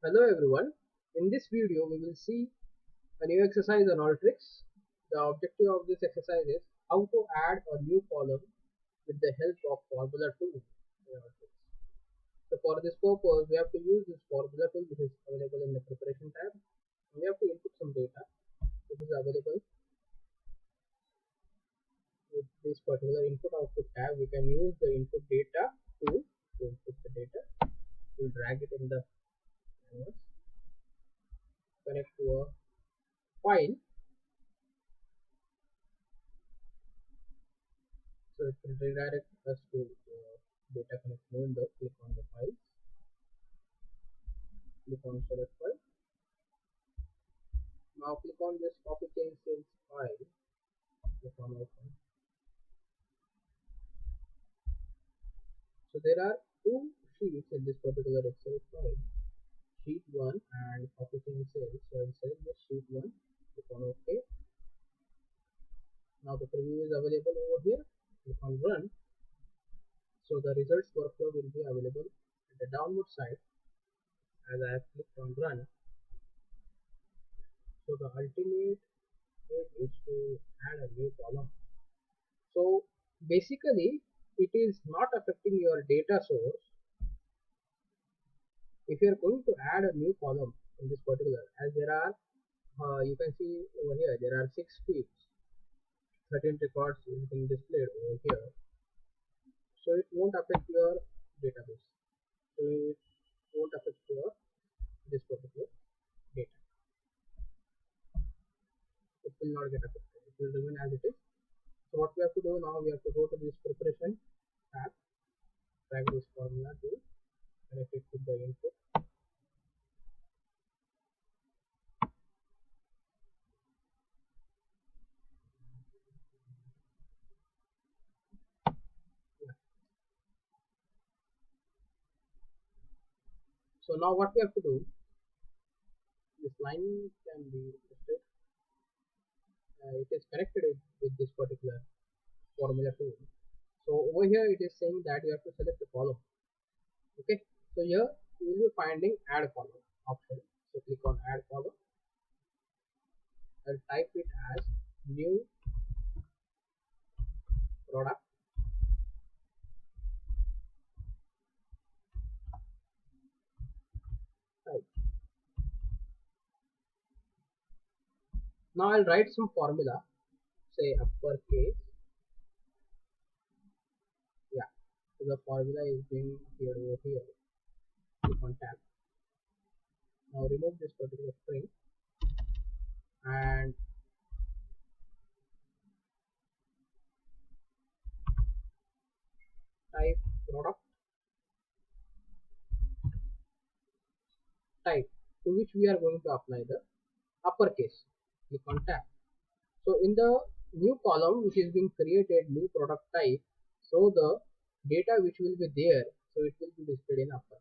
Hello everyone. In this video we will see a new exercise on Alteryx. The objective of this exercise is how to add a new column with the help of formula tool in Alteryx. So for this purpose we have to use this formula tool which is available in the preparation tab. And we have to input some data which is available with this particular input output tab. We can use the input data tool to input the data. We'll drag it in the canvas, connect to a file. So it will redirect us to data connection window. Click on the files, click on select file. Now click on this copy change sales file, click on open. So there are two sheets in this particular Excel file, sheet 1 and copy change sales. So I'll select this sheet 1, click on OK. Now the preview is available over here, click on run. So the results workflow will be available at the downward side as I have clicked on run. So the ultimate aim is to add a new column. So basically it is not affecting your data source. If you are going to add a new column in this particular, as there are you can see over here there are 6 fields, 13 records is being displayed over here, so it won't affect your database. So it won't affect your this particular data. It will not get affected. It will remain as it is. So what we have to do now, we have to go to this preparation tab, drag this formula to connect it to the input. So now what we have to do, this line can be listed. It is connected with this particular formula tool. So over here it is saying that you have to select a column. Okay, so here you will be finding add column option. So click on add column and type it as new product type. Now I'll write some formula, say uppercase. Yeah, so the formula is being appeared over here. Click on tab. Now remove this particular string and type product type, to which we are going to apply the uppercase. Click on tab. So in the new column which is being created, new product type, so the data which will be there, so it will be displayed in uppercase.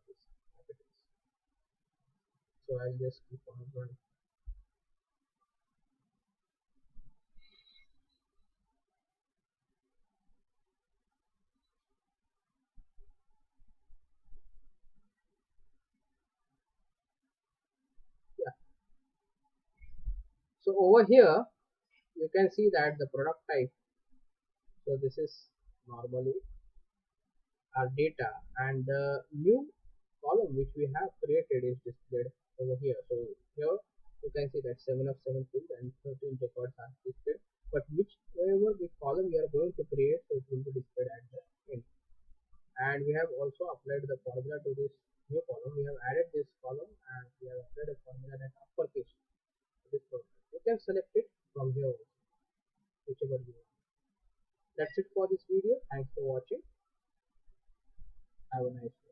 So I'll just click on run. Yeah. So over here you can see that the product type, so this is normally our data, and the new column which we have created is displayed over here. So here you can see that 7 of 7 fields and 13 records are displayed, but whichever the column you are going to create, so it will be displayed at the end. And we have also applied the formula to this new column. We have added this column and we have applied a formula that uppercase to this column. You can select it from here also, whichever you want. That's it for this video. Thanks for watching. Have a nice day.